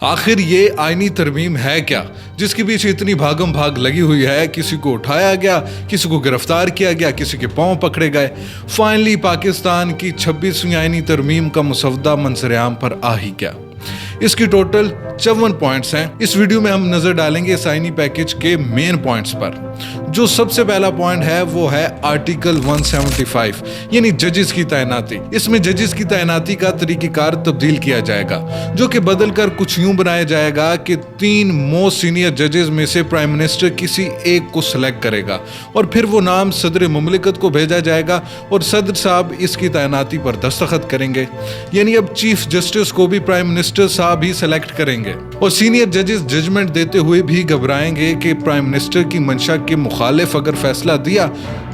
आखिर ये आईनी तरमीम है क्या, जिसके पीछे इतनी भागम भाग लगी हुई है। किसी को उठाया गया, किसी को गिरफ्तार किया गया, किसी के पांव पकड़े गए। फाइनली पाकिस्तान की 26वीं आईनी तरमीम का मसवदा मंजर-ए-आम पर आ ही गया। इसकी टोटल 54 पॉइंट्स हैं। इस वीडियो में हम नजर डालेंगे इस आईनी पैकेज के मेन पॉइंट्स पर। जो सबसे पहला पॉइंट है वो है आर्टिकल 175 यानी जजेस की तैनाती। इसमें जजेस की तैनाती का तरीकेकार तब्दील किया जाएगा, जो कि बदल कर कुछ यूं बनाया जाएगा कि 3 मोस्ट सीनियर जजेस में से प्राइम मिनिस्टर किसी एक को सिलेक्ट करेगा और फिर वो नाम सदर मुमलिकत को भेजा जाएगा और सदर साहब इसकी तैनाती पर दस्तखत करेंगे। यानी अब चीफ जस्टिस को भी प्राइम मिनिस्टर साहब ही सिलेक्ट करेंगे और सीनियर जजेस जजमेंट देते हुए भी घबराएंगे कि प्राइम मिनिस्टर की मंशा के मुखालिफ अगर फैसला दिया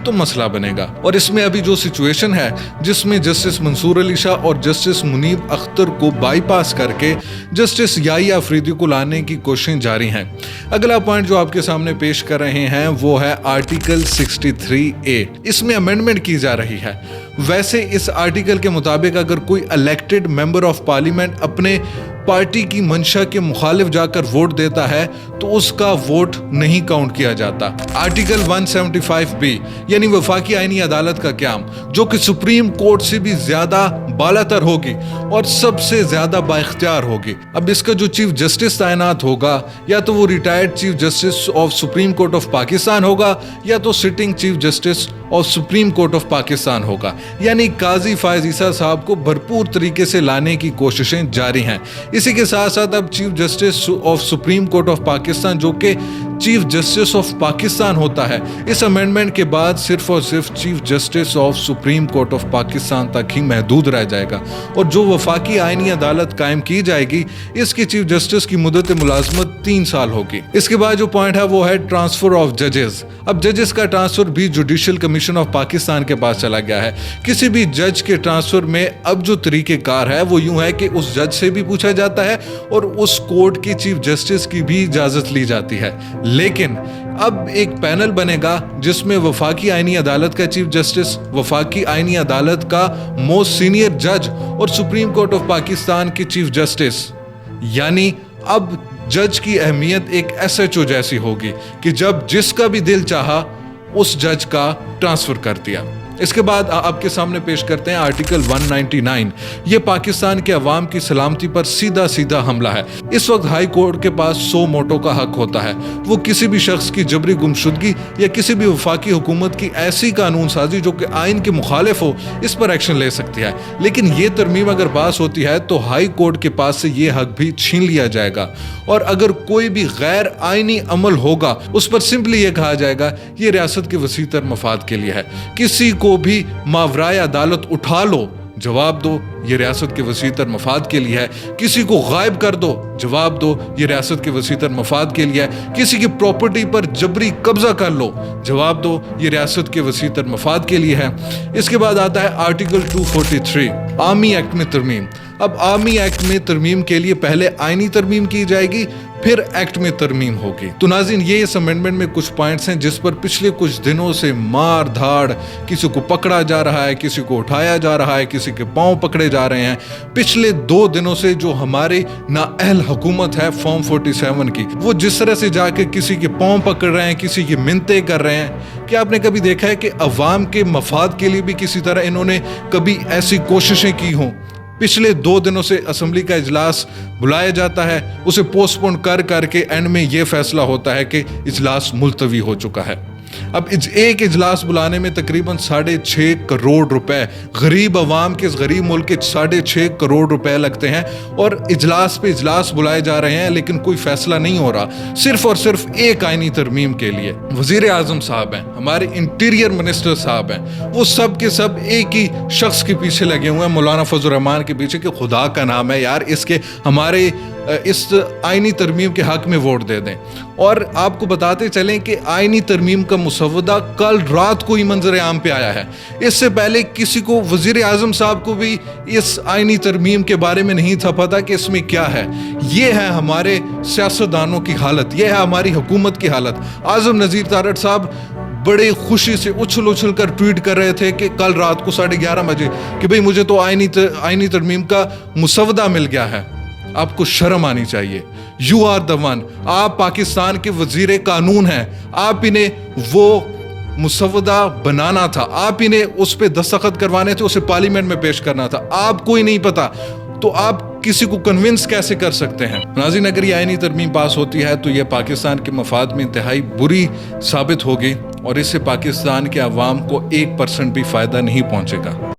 तो मसला बनेगा। और इसमें अभी जो सिचुएशन है जिसमें जस्टिस मंसूर अली शाह और जस्टिस मुनीब अख्तर को बाईपास करके जस्टिस याहिया अफरीदी को लाने की कोशिशें जारी हैं। अगला पॉइंट जो आपके सामने पेश कर रहे हैं वो है आर्टिकल 63A। इसमें अमेंडमेंट की जा रही है। वैसे इस आर्टिकल के मुताबिक अगर कोई इलेक्टेड मेंबर ऑफ पार्लियामेंट अपने पार्टी की मंशा के मुखालिफ जाकर वोट देता है तो उसका वोट नहीं काउंट किया जाता। आर्टिकल 175B यानी वफाकी आईनी अदालत का क़याम, जो कि सुप्रीम कोर्ट से भी ज्यादा बालातर होगी और सबसे ज्यादा बाइख्तियार होगी। अब इसका जो चीफ जस्टिस तैनात होगा या तो वो retired chief justice of supreme court of Pakistan होगा या तो sitting chief justice of supreme court of Pakistan होगा। यानी काजी फायज ईसा साहब को भरपूर तरीके से लाने की कोशिशें जारी हैं। इसी के साथ साथ अब chief justice of supreme court of Pakistan, जो कि चीफ जस्टिस ऑफ पाकिस्तान होता है, इस अमेंडमेंट के बाद सिर्फ और सिर्फ chief justice of supreme court of Pakistan तक ही महदूद रह जाएगा। और जो वफाकी आईनी अदालत कायम की जाएगी इसकी चीफ जस्टिस की मुद्दत मुलाजमत 3 साल होगी। इसके बाद जो पॉइंट है वो है ट्रांसफर ऑफ जजेस। अब जजेस का ट्रांसफर भी जुडिशियल कमीशन ऑफ पाकिस्तान के पास चला गया है। किसी भी जज के ट्रांसफर में अब जो तरीकेकार है वो यूं है कि उस जज से भी पूछा जाता है और उस कोर्ट की चीफ जस्टिस की भी इजाजत ली जाती है। लेकिन अब एक पैनल बनेगा जिसमें वफाकी आईनी अदालत का चीफ जस्टिस, वफाकी आईनी अदालत का मोस्ट सीनियर जज और सुप्रीम कोर्ट ऑफ पाकिस्तान की चीफ जस्टिस। यानी अब जज की अहमियत एक SHO जैसी होगी कि जब जिसका भी दिल चाहा उस जज का ट्रांसफर कर दिया। इसके बाद आपके सामने पेश करते हैं आर्टिकल 199। ये पाकिस्तान के अवाम की सलामती पर सीधा सीधा हमला है। इस वक्त हाई कोर्ट के पास 100 मोटों का हक होता है। वो किसी भी शख्स की जबरी गुमशुदगी या किसी भी वफाकी हुकूमत की ऐसी कानून साजी जो कि आइन के मुखालिफ हो, इस पर एक्शन ले सकती है। लेकिन ये तरमीम अगर पास होती है तो हाई कोर्ट के पास से ये हक भी छीन लिया जाएगा और अगर कोई भी गैर आइनी अमल होगा उस पर सिंपली ये कहा जाएगा ये रियासत के वसीतर मफाद के लिए है। किसी को भी मावराए अदालत उठा लो, जवाब दो ये रियासत के वसीतर मफाद के लिए है। किसी को गायब कर दो, जवाब दो ये रियासत के वसीतर मफाद के लिए है। किसी की प्रॉपर्टी पर जबरी कब्जा कर लो, जवाब दो ये रियासत के वसीतर मफाद के लिए है। इसके बाद आता है आर्टिकल 243 आर्मी एक्ट में तरमीम। अब आर्मी एक्ट में तरमीम के लिए पहले आईनी तरमीम की जाएगी फिर एक्ट में तरमीम होगी। तो नाज़रीन ये इस अमेंडमेंट में कुछ पॉइंट्स हैं जिस पर पिछले कुछ दिनों से मार धाड़, किसी को पकड़ा जा रहा है, किसी को उठाया जा रहा है, किसी के पांव पकड़े जा रहे हैं। पिछले 2 दिनों से जो हमारी नाअहल हुकूमत है फॉर्म 47 की, वो जिस तरह से जाके किसी के पांव पकड़ रहे हैं, किसी की मिन्नतें कर रहे हैं। क्या आपने कभी देखा है कि अवाम के मफाद के लिए भी किसी तरह इन्होंने कभी ऐसी कोशिशें की हों? पिछले 2 दिनों से असेंबली का इजलास बुलाया जाता है, उसे पोस्टपोन कर करके एंड में यह फैसला होता है कि इजलास मुलतवी हो चुका है। अब एक इजलास बुलाने में तकरीबन 6.5 करोड़ रुपए, गरीब अवाम के इस गरीब मुल्क के 6.5 करोड़ रुपए लगते हैं और इजलास पे इजलास बुलाए जा रहे हैं लेकिन कोई फैसला नहीं हो रहा, सिर्फ और सिर्फ एक आईनी तरमीम के लिए। वजीर आजम साहब हैं, हमारे इंटीरियर मिनिस्टर साहब हैं, वो सब के सब एक ही शख्स के पीछे लगे हुए हैं, मौलाना फजल रहमान के पीछे कि खुदा का नाम है यार इसके हमारे इस आईनी तरमीम के हक में वोट दे दें। और आपको बताते चलें कि आईनी तरमीम का मुसवदा कल रात को ही मंजर-ए-आम पे आया है। इससे पहले किसी को, वजीर आजम साहब को भी इस आईनी तरमीम के बारे में नहीं था पता कि इसमें क्या है। ये है हमारे सियासतदानों की हालत, ये है हमारी हुकूमत की हालत। आजम नज़ीर तारड़ साहब बड़े खुशी से उछल उछल कर ट्वीट कर रहे थे कि कल रात को 11:30 बजे कि भाई मुझे तो आईनी तरमीम का मुसवदा मिल गया है। آپ کو شرم آنی چاہیے. You are the one. آپ پاکستان کے وزیر قانون ہیں. آپ انہیں وہ مسودہ بنانا تھا, آپ انہیں اس پہ دستخط کروانے تھے, اسے پارلیمنٹ میں پیش کرنا تھا. آپ کو ہی نہیں پتا تو آپ کسی کو کنونس کیسے کر سکتے ہیں؟ ناظرین, اگر یہ آئینی ترمیم پاس ہوتی ہے تو یہ پاکستان کے مفاد میں انتہائی بری ثابت ہوگی اور اس سے پاکستان کے عوام کو 1% بھی فائدہ نہیں پہنچے گا.